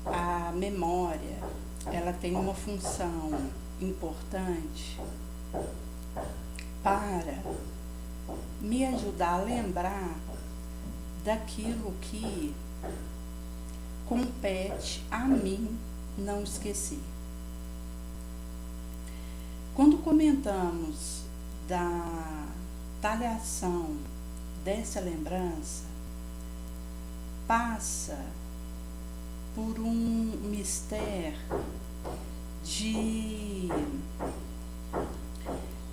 A memória, ela tem uma função importante para me ajudar a lembrar daquilo que compete a mim não esquecer. Quando comentamos da talhação dessa lembrança, passa por um mistério de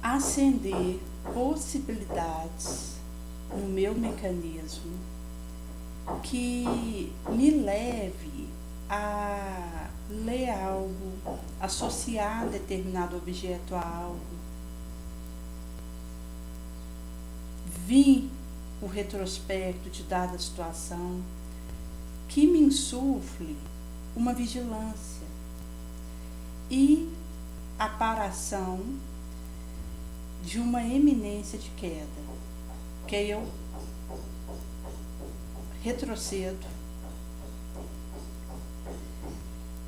acender possibilidades no meu mecanismo que me leve a ler algo, associar determinado objeto a algo, vir o retrospecto de dada situação, que me insufle uma vigilância e a paração de uma eminência de queda, que eu retrocedo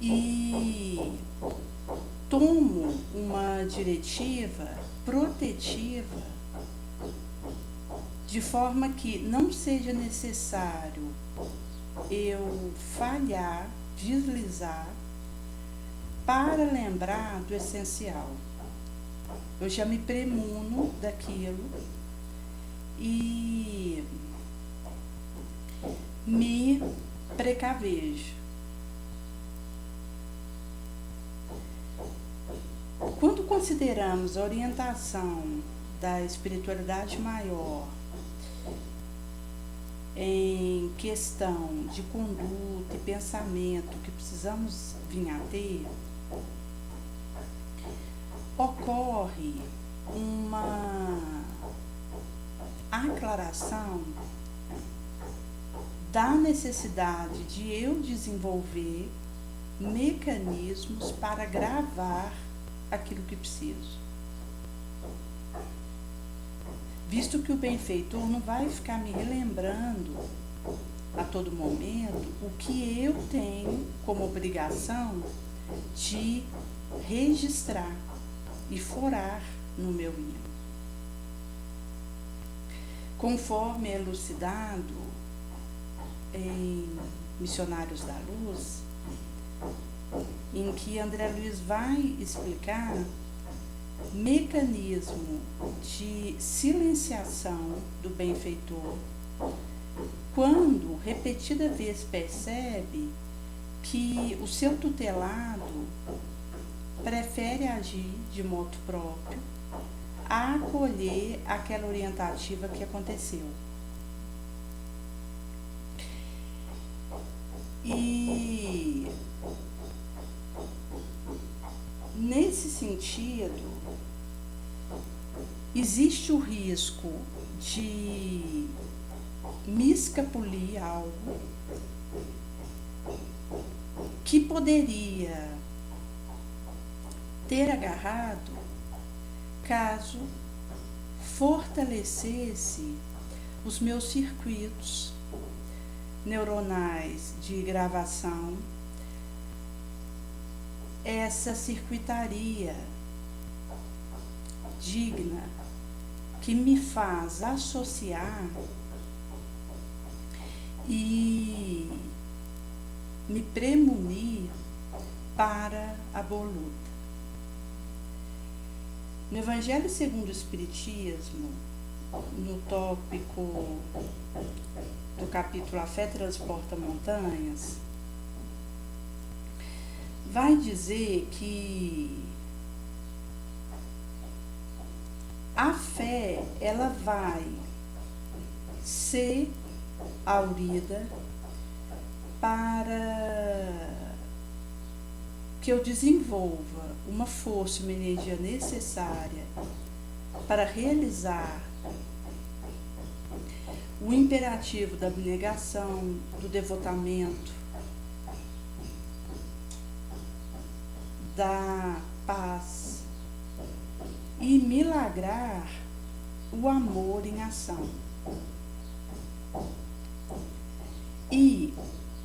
e tomo uma diretiva protetiva de forma que não seja necessário eu falhar, deslizar, para lembrar do essencial. Eu já me premuno daquilo e me precavejo. Quando consideramos a orientação da espiritualidade maior em questão de conduta e pensamento que precisamos vir a ter, ocorre uma aclaração da necessidade de eu desenvolver mecanismos para gravar aquilo que preciso. Visto que o benfeitor não vai ficar me relembrando a todo momento o que eu tenho como obrigação de registrar e forar no meu ímã. Conforme é elucidado em Missionários da Luz, em que André Luiz vai explicar mecanismo de silenciação do benfeitor quando repetida vez percebe que o seu tutelado prefere agir de modo próprio a acolher aquela orientativa que aconteceu. E nesse sentido, existe o risco de me escapulir algo que poderia ter agarrado caso fortalecesse os meus circuitos neuronais de gravação, essa circuitaria digna que me faz associar e me premunir para a boa luta. No Evangelho segundo o Espiritismo, no tópico do capítulo A Fé Transporta Montanhas, vai dizer que a fé, ela vai ser aurida para que eu desenvolva uma força, uma energia necessária para realizar o imperativo da abnegação, do devotamento, da paz e milagrar o amor em ação. E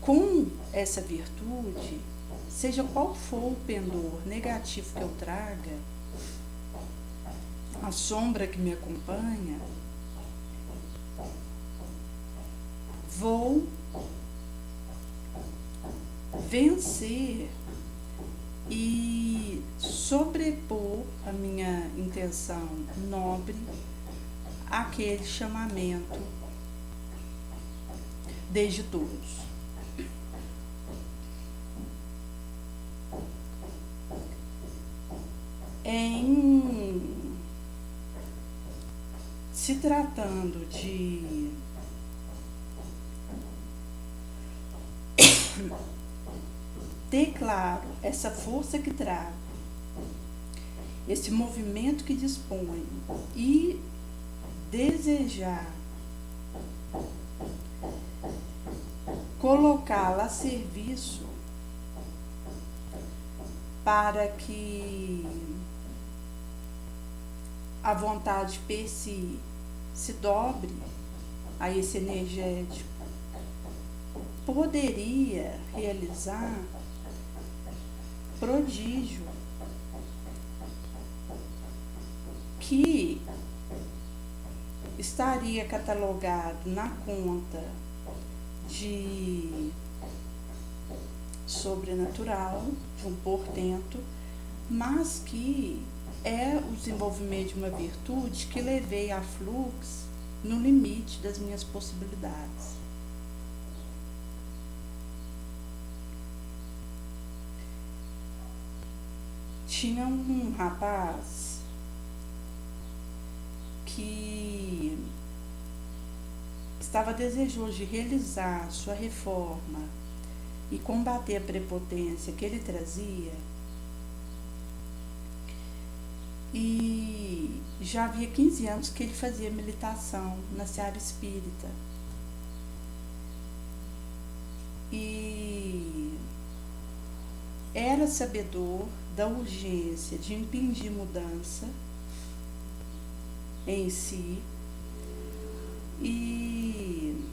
com essa virtude, seja qual for o pendor negativo que eu traga, a sombra que me acompanha, vou vencer e sobrepor a minha intenção nobre àquele chamamento desde todos. Em se tratando de ter claro essa força que trago, esse movimento que disponho e desejar colocá-la a serviço para que a vontade per si se dobre a esse energético, poderia realizar prodígio que estaria catalogado na conta de sobrenatural, de um portento, mas que é o desenvolvimento de uma virtude que levei a fluxo no limite das minhas possibilidades. Tinha um rapaz que estava desejoso de realizar sua reforma e combater a prepotência que ele trazia, e já havia 15 anos que ele fazia meditação na seara espírita. E era sabedor da urgência de impingir mudança em si, e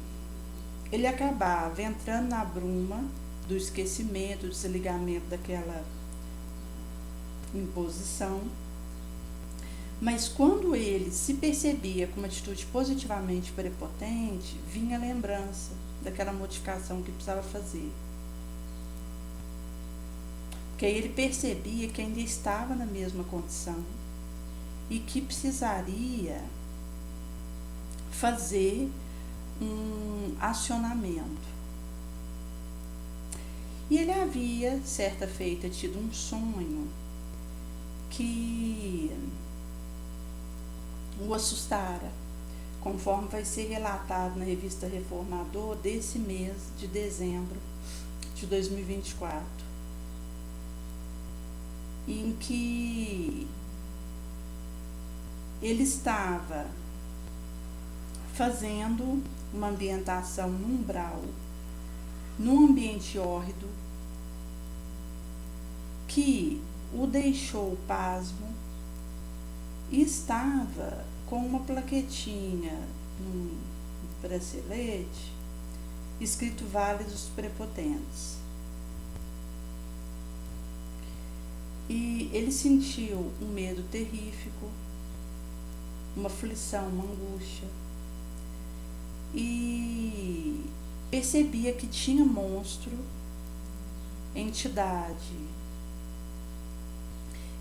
ele acabava entrando na bruma do esquecimento, do desligamento daquela imposição. Mas quando ele se percebia com uma atitude positivamente prepotente, vinha a lembrança daquela modificação que precisava fazer. Porque aí ele percebia que ainda estava na mesma condição e que precisaria fazer um acionamento. E ele havia, certa feita, tido um sonho que o assustara, conforme vai ser relatado na revista Reformador desse mês de dezembro de 2024, em que ele estava fazendo uma ambientação no umbral, num ambiente hórrido, que o deixou pasmo, e estava com uma plaquetinha num bracelete escrito Vale dos Prepotentes. E ele sentiu um medo terrífico, uma aflição, uma angústia, e percebia que tinha monstro, entidade,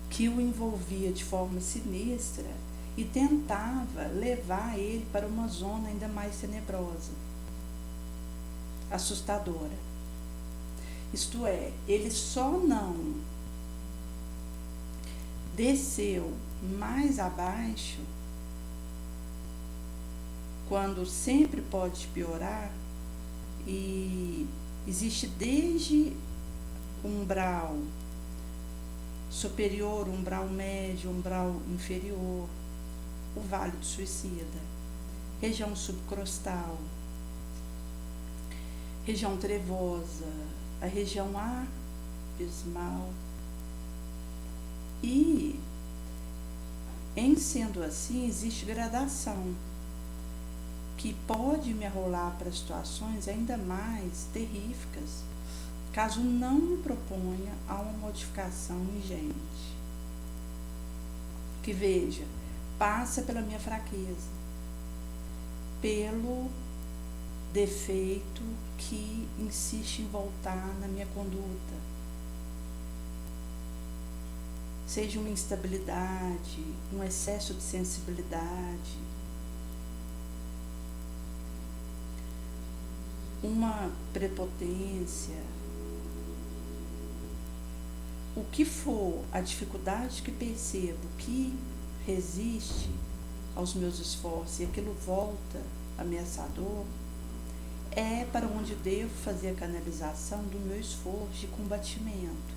que o envolvia de forma sinistra e tentava levar ele para uma zona ainda mais tenebrosa, assustadora. Isto é, ele só não desceu mais abaixo quando sempre pode piorar, e existe desde o umbral superior, umbral médio, umbral inferior, o Vale do Suicida, região subcrostal, região trevosa, a região abismal. E, em sendo assim, existe gradação que pode me arrolar para situações ainda mais terríficas caso não me proponha a uma modificação ingente. Que veja, passa pela minha fraqueza, pelo defeito que insiste em voltar na minha conduta, seja uma instabilidade, um excesso de sensibilidade, uma prepotência, o que for a dificuldade que percebo que resiste aos meus esforços e aquilo volta ameaçador, é para onde devo fazer a canalização do meu esforço de combatimento,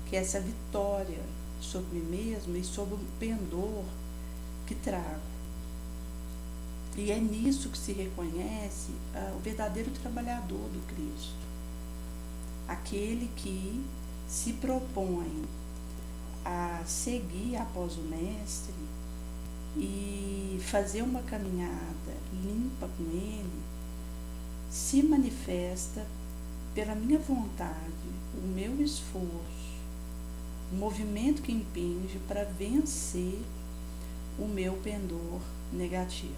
que é essa vitória sobre mim mesmo e sobre o pendor que trago. E é nisso que se reconhece o verdadeiro trabalhador do Cristo, aquele que se propõe a seguir após o Mestre e fazer uma caminhada limpa com ele, se manifesta pela minha vontade, o meu esforço, o movimento que impinge para vencer o meu pendor negativo.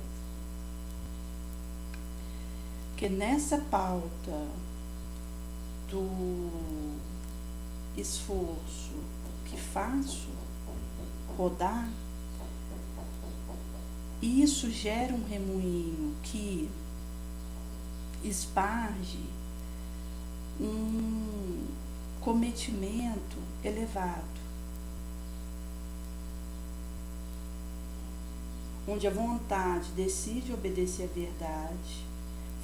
Que nessa pauta do esforço que faço rodar, isso gera um remoinho que esparge um cometimento elevado, onde a vontade decide obedecer à verdade,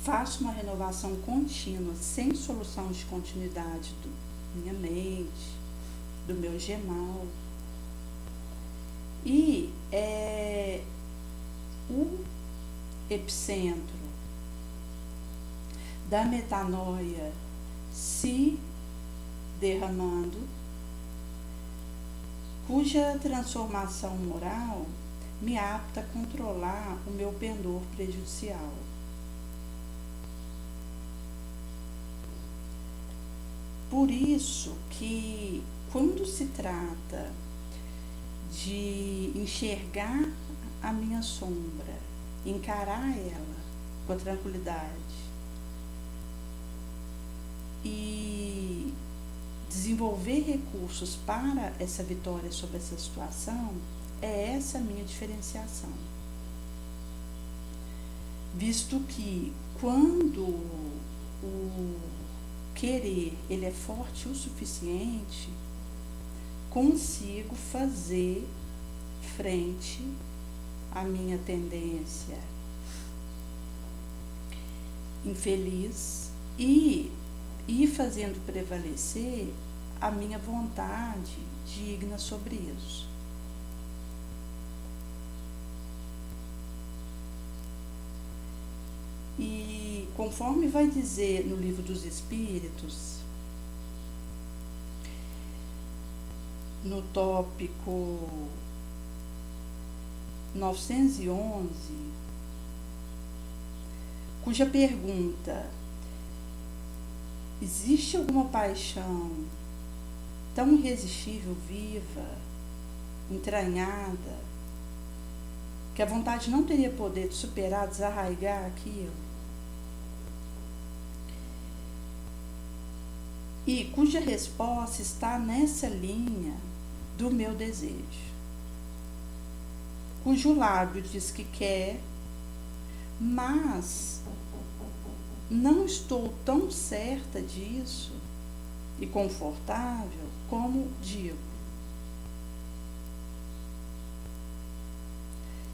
faço uma renovação contínua, sem solução de continuidade da minha mente, do meu gemal. E o epicentro da metanoia se derramando, cuja transformação moral me apta a controlar o meu pendor prejudicial. Por isso que, quando se trata de enxergar a minha sombra, encarar ela com tranquilidade e desenvolver recursos para essa vitória sobre essa situação, é essa a minha diferenciação. Visto que quando o querer ele é forte o suficiente, consigo fazer frente à minha tendência infeliz e ir fazendo prevalecer a minha vontade digna sobre isso. E conforme vai dizer no Livro dos Espíritos, no tópico 911, cuja pergunta: existe alguma paixão tão irresistível, viva, entranhada, que a vontade não teria poder de superar, desarraigar aquilo? E cuja resposta está nessa linha do meu desejo, cujo lábio diz que quer, mas não estou tão certa disso e confortável como digo.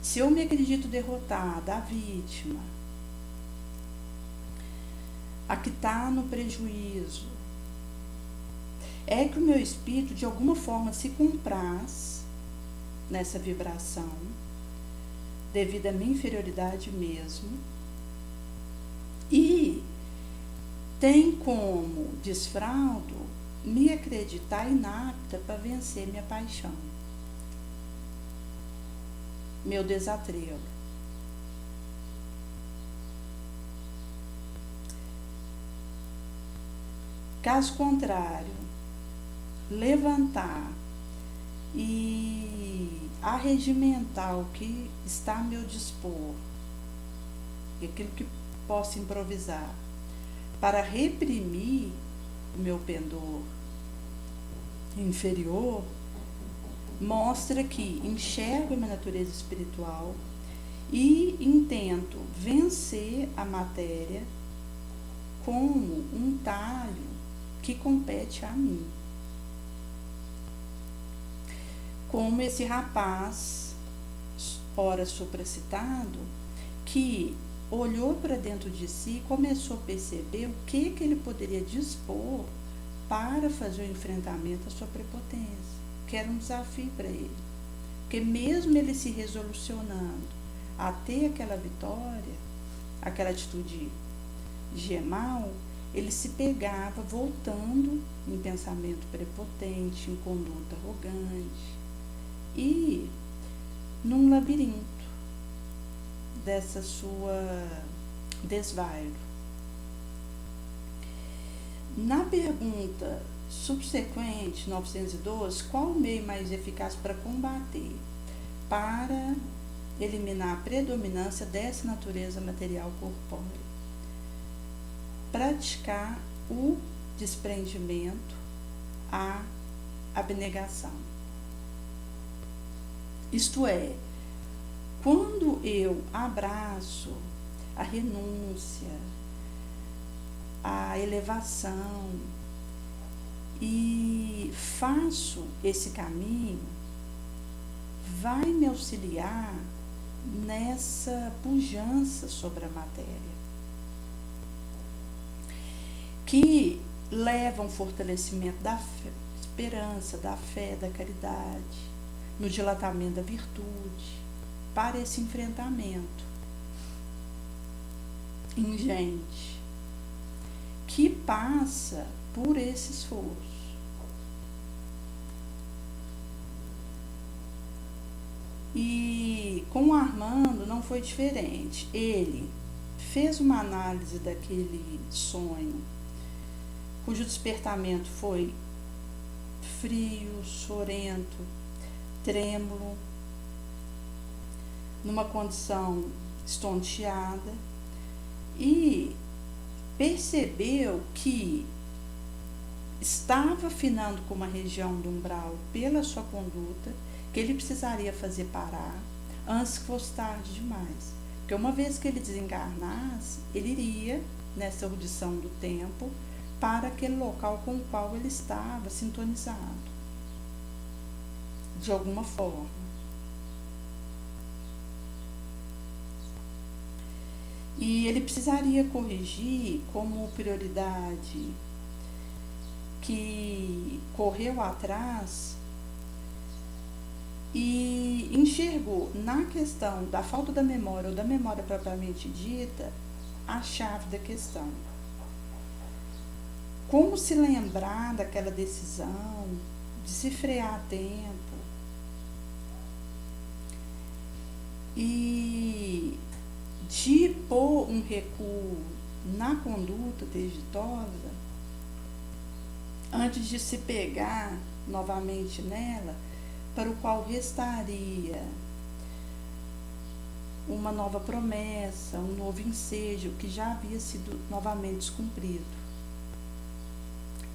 Se eu me acredito derrotada, a vítima, a que está no prejuízo, é que o meu espírito de alguma forma se compraz nessa vibração, devido à minha inferioridade mesmo, e tem como desfraldo me acreditar inapta para vencer minha paixão, meu desatrelo. Caso contrário, levantar e arregimentar o que está a meu dispor e aquilo que posso improvisar para reprimir o meu pendor inferior, mostra que enxergo a minha natureza espiritual e intento vencer a matéria como um talho que compete a mim. Como esse rapaz, ora supracitado, que olhou para dentro de si e começou a perceber o que ele poderia dispor para fazer o enfrentamento à sua prepotência, que era um desafio para ele. Porque mesmo ele se resolucionando a ter aquela vitória, aquela atitude gemal, ele se pegava voltando em pensamento prepotente, em conduta arrogante e num labirinto dessa sua desvairo. Na pergunta subsequente, 912, qual o meio mais eficaz para combater, para eliminar a predominância dessa natureza material corpórea? Praticar o desprendimento, a abnegação. Isto é, quando eu abraço a renúncia, a elevação e faço esse caminho, vai me auxiliar nessa pujança sobre a matéria, que leva a um fortalecimento da esperança, da fé, da caridade, no dilatamento da virtude, para esse enfrentamento ingente, que passa por esse esforço. E com o Armando não foi diferente. Ele fez uma análise daquele sonho, cujo despertamento foi frio, sorento, trêmulo, numa condição estonteada, e percebeu que estava afinando com uma região do umbral pela sua conduta, que ele precisaria fazer parar antes que fosse tarde demais. Porque uma vez que ele desencarnasse, ele iria, nessa audição do tempo, para aquele local com o qual ele estava sintonizado, de alguma forma. E ele precisaria corrigir como prioridade que correu atrás e enxergou na questão da falta da memória ou da memória propriamente dita a chave da questão. Como se lembrar daquela decisão, de se frear a tempo e de pôr um recuo na conduta desditosa antes de se pegar novamente nela, para o qual restaria uma nova promessa, um novo ensejo que já havia sido novamente descumprido.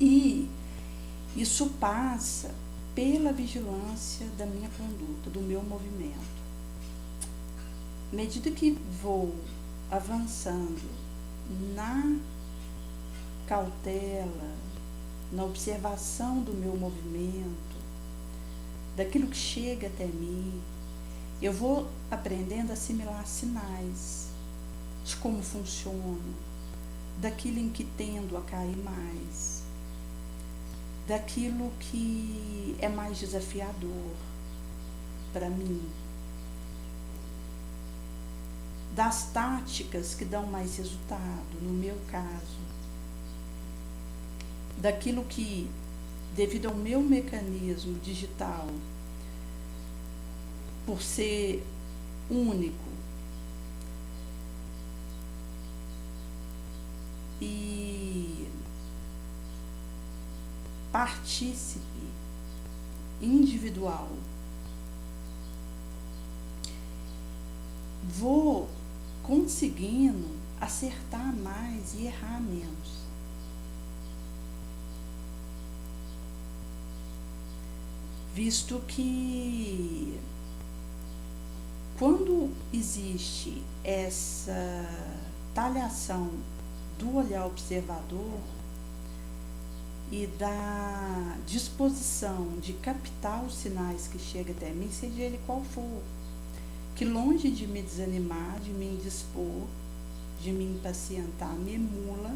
E isso passa pela vigilância da minha conduta, do meu movimento. À medida que vou avançando na cautela, na observação do meu movimento, daquilo que chega até mim, eu vou aprendendo a assimilar sinais de como funciona, daquilo em que tendo a cair mais, daquilo que é mais desafiador para mim, das táticas que dão mais resultado, no meu caso, daquilo que, devido ao meu mecanismo digital, por ser único e partícipe individual. Vou conseguindo acertar mais e errar menos. Visto que quando existe essa talhação do olhar observador e da disposição de captar os sinais que chegam até mim, seja ele qual for, que longe de me desanimar, de me indispor, de me impacientar, me emula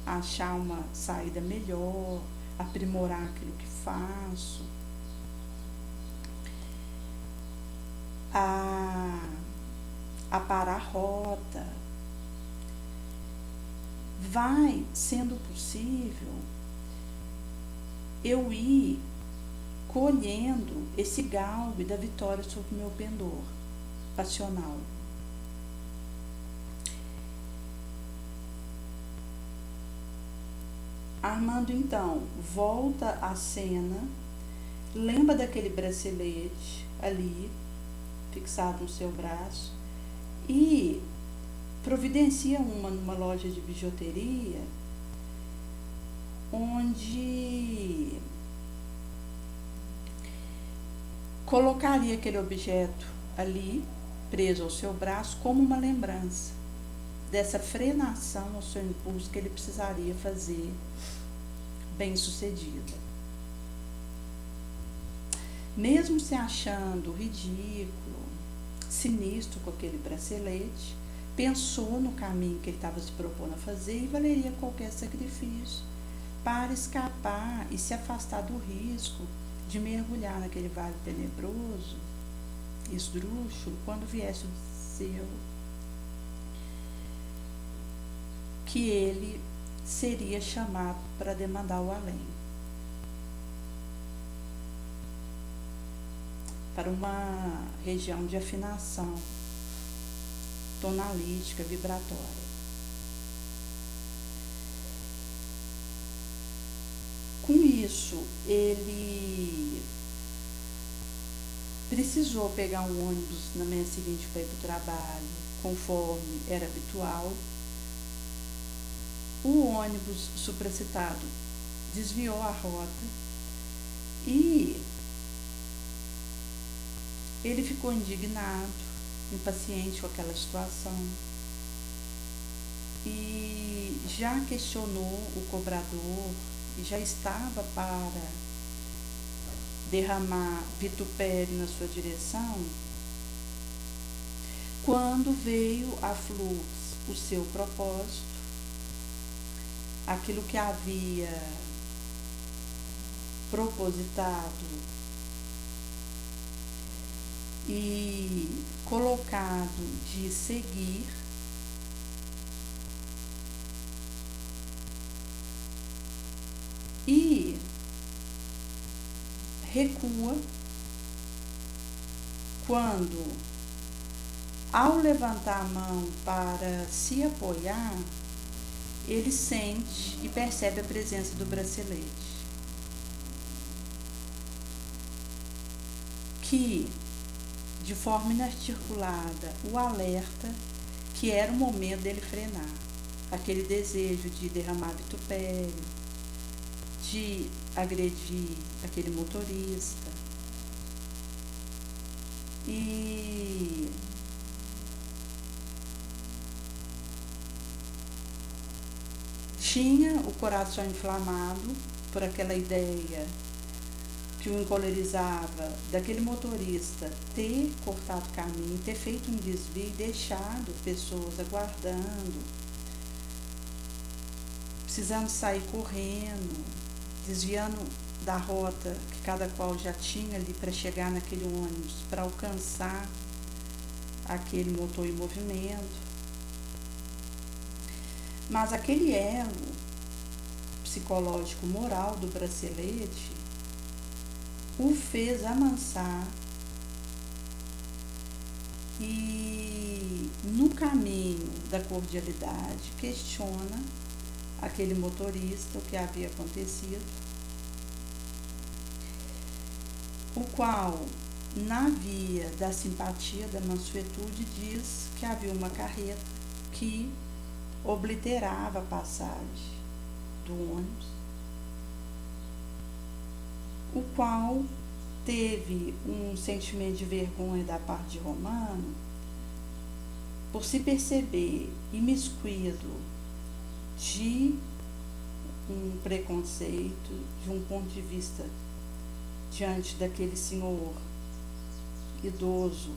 a achar uma saída melhor, aprimorar aquilo que faço, a parar a rota. Vai sendo possível eu ir colhendo esse galgue da vitória sobre o meu pendor passional. Armando, então, volta à cena, lembra daquele bracelete ali, fixado no seu braço, e providencia numa loja de bijuteria, onde colocaria aquele objeto ali, preso ao seu braço, como uma lembrança dessa frenação ao seu impulso que ele precisaria fazer bem sucedida. Mesmo se achando ridículo, sinistro com aquele bracelete, pensou no caminho que ele estava se propondo a fazer e valeria qualquer sacrifício para escapar e se afastar do risco de mergulhar naquele vale tenebroso, esdrúxulo, quando viesse o seu, que ele seria chamado para demandar o além, para uma região de afinação tonalística, vibratória. Com isso, ele precisou pegar um ônibus na manhã seguinte para ir para o trabalho, conforme era habitual. O ônibus supracitado desviou a rota e ele ficou indignado, impaciente com aquela situação e já questionou o cobrador e já estava para derramar vitupério na sua direção, quando veio a flux o seu propósito, aquilo que havia propositado e colocado de seguir, e recua quando, ao levantar a mão para se apoiar, ele sente e percebe a presença do bracelete, que, de forma inarticulada, o alerta que era o momento dele frenar. Aquele desejo de derramar vitupério, de agredir aquele motorista. E tinha o coração inflamado por aquela ideia que o encolerizava daquele motorista ter cortado o caminho, ter feito um desvio e deixado pessoas aguardando, precisando sair correndo, desviando da rota que cada qual já tinha ali para chegar naquele ônibus, para alcançar aquele motor em movimento. Mas aquele elo psicológico moral do bracelete o fez amansar e, no caminho da cordialidade, questiona aquele motorista o que havia acontecido o qual, na via da simpatia, da mansuetude, diz que havia uma carreta que obliterava a passagem do ônibus, o qual teve um sentimento de vergonha da parte de Romano por se perceber imiscuído de um preconceito, de um ponto de vista diante daquele senhor idoso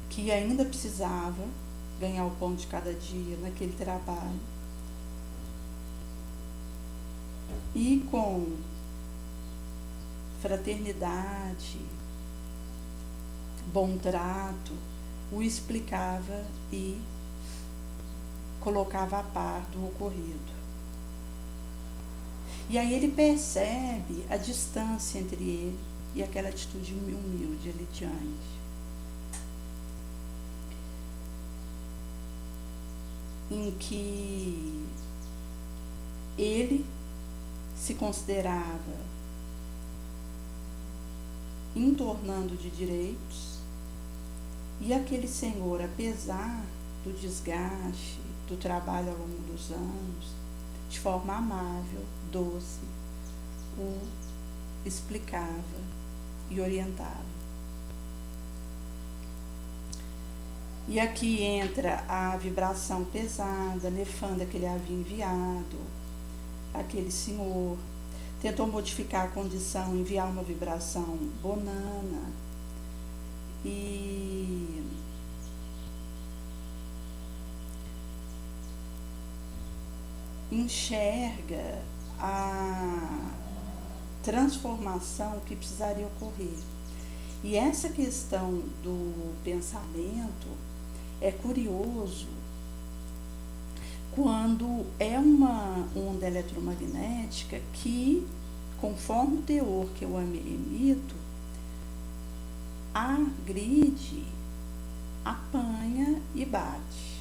que ainda precisava ganhar o pão de cada dia naquele trabalho, e com fraternidade, bom trato, o explicava e colocava a par do ocorrido. E aí ele percebe a distância entre ele e aquela atitude humilde ali diante. Em que ele se considerava entornando de direitos, e aquele senhor, apesar do desgaste, do trabalho ao longo dos anos, de forma amável, doce, o explicava e orientava. E aqui entra a vibração pesada, nefanda que ele havia enviado. Aquele senhor tentou modificar a condição, enviar uma vibração bonana, e enxerga a transformação que precisaria ocorrer. E essa questão do pensamento é curioso quando é uma onda eletromagnética que, conforme o teor que eu emito, agride, apanha e bate.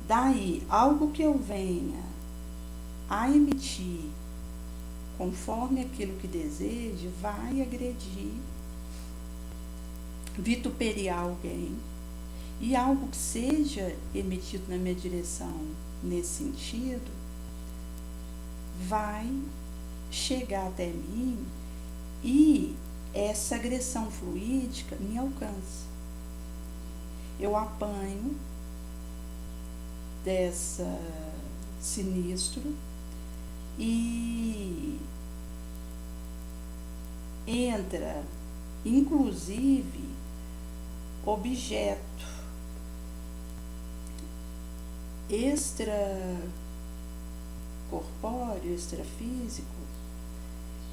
Daí, algo que eu venha a emitir conforme aquilo que desejo, vai agredir, vituperiar alguém, e algo que seja emitido na minha direção nesse sentido, vai chegar até mim e essa agressão fluídica me alcança. Eu apanho dessa sinistro e entra, inclusive, objeto extracorpóreo, extrafísico,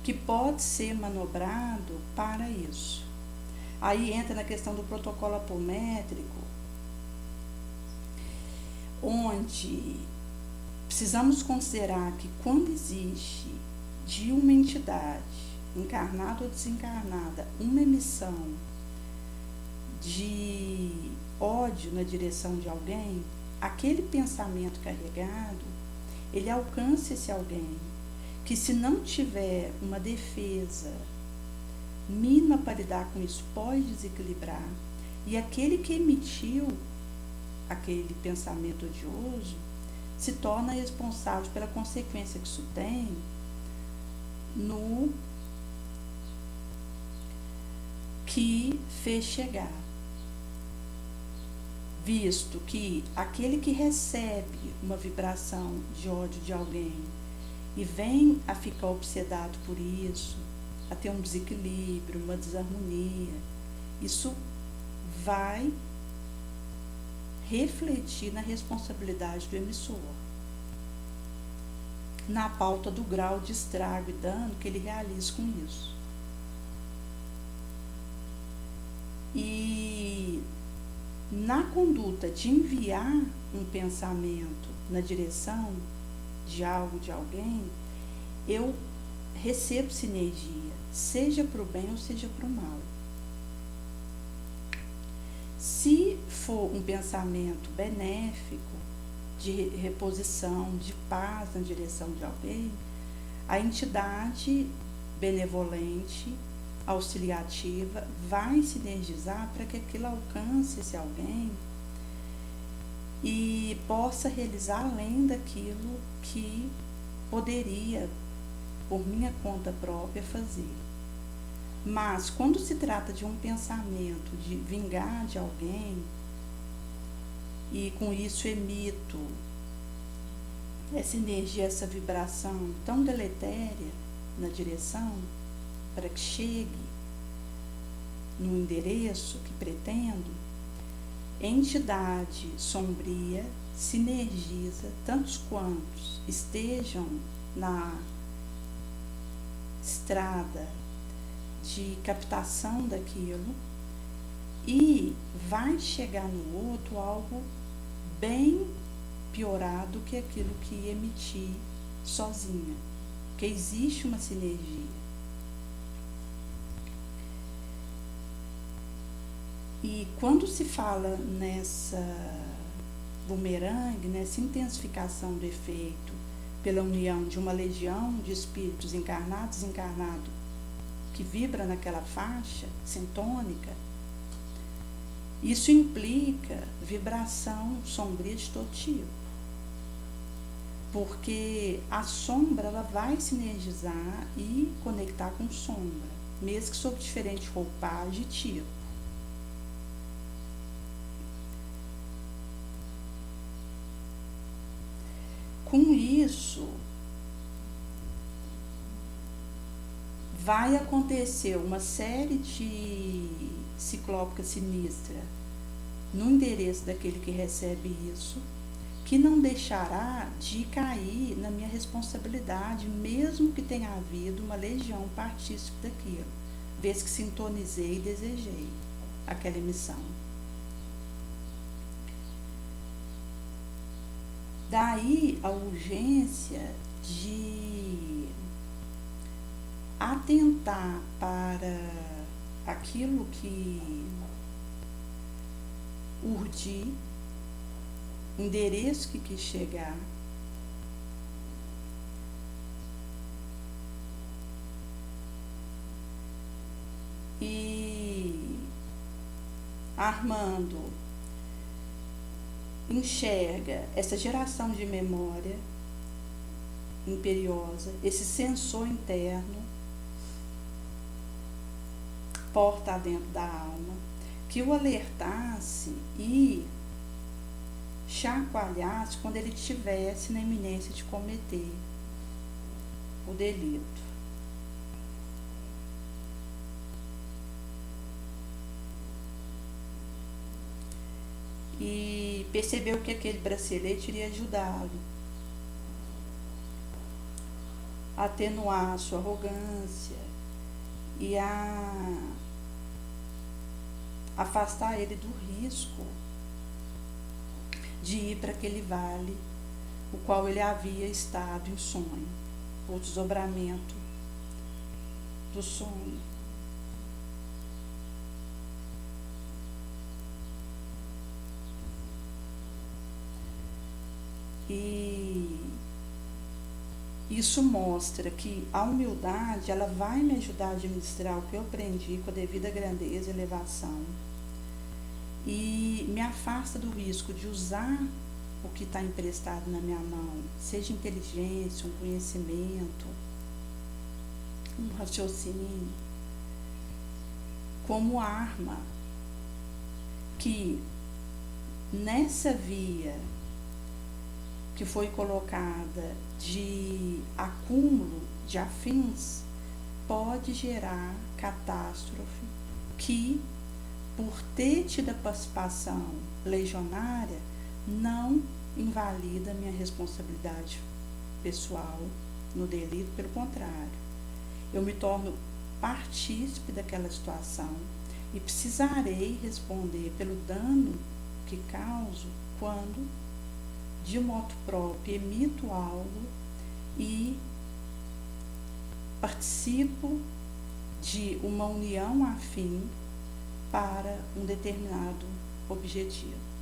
que pode ser manobrado para isso. Aí entra na questão do protocolo apométrico, onde precisamos considerar que quando existe de uma entidade, encarnada ou desencarnada, uma emissão de ódio na direção de alguém, aquele pensamento carregado, ele alcança esse alguém, que se não tiver uma defesa mínima para lidar com isso, pode desequilibrar, e aquele que emitiu aquele pensamento odioso se torna responsável pela consequência que isso tem no que fez chegar, visto que aquele que recebe uma vibração de ódio de alguém e vem a ficar obsedado por isso, a ter um desequilíbrio, uma desarmonia, isso vai refletir na responsabilidade do emissor, na pauta do grau de estrago e dano que ele realiza com isso. E na conduta de enviar um pensamento na direção de algo, de alguém, eu recebo sinergia, seja para o bem ou seja para o mal. Se for um pensamento benéfico, de reposição, de paz na direção de alguém, a entidade benevolente, auxiliativa, vai se energizar para que aquilo alcance esse alguém e possa realizar além daquilo que poderia, por minha conta própria, fazer. Mas, quando se trata de um pensamento de vingar de alguém, e com isso emito essa energia, essa vibração tão deletéria na direção, para que chegue no endereço que pretendo, entidade sombria sinergiza tantos quantos estejam na estrada de captação daquilo, e vai chegar no outro algo bem piorado que aquilo que emiti sozinha, porque existe uma sinergia. E quando se fala nessa bumerangue, nessa intensificação do efeito pela união de uma legião de espíritos encarnados e desencarnados que vibra naquela faixa sintônica, isso implica vibração sombria de todo tipo, porque a sombra ela vai sinergizar e conectar com sombra, mesmo que sob diferente roupagem e tipo. Com isso, vai acontecer uma série de ciclópica sinistra no endereço daquele que recebe isso, que não deixará de cair na minha responsabilidade, mesmo que tenha havido uma legião partícipe daquilo, vez que sintonizei e desejei aquela emissão. Daí a urgência de atentar para aquilo que urdi, endereço que quis chegar, e Armando enxerga essa geração de memória imperiosa, esse sensor interno, porta dentro da alma, que o alertasse e chacoalhasse quando ele estivesse na iminência de cometer o delito. E percebeu que aquele bracelete iria ajudá-lo a atenuar a sua arrogância e a afastar ele do risco de ir para aquele vale o qual ele havia estado em sonho, o desdobramento do sonho. E isso mostra que a humildade ela vai me ajudar a administrar o que eu aprendi com a devida grandeza e elevação, e me afasta do risco de usar o que está emprestado na minha mão, seja inteligência, um conhecimento, um raciocínio, como arma que nessa via que foi colocada de acúmulo de afins pode gerar catástrofe que, por ter tido a participação legionária, não invalida minha responsabilidade pessoal no delito, pelo contrário, eu me torno partícipe daquela situação e precisarei responder pelo dano que causo quando, de moto próprio, emito algo e participo de uma união afim para um determinado objetivo.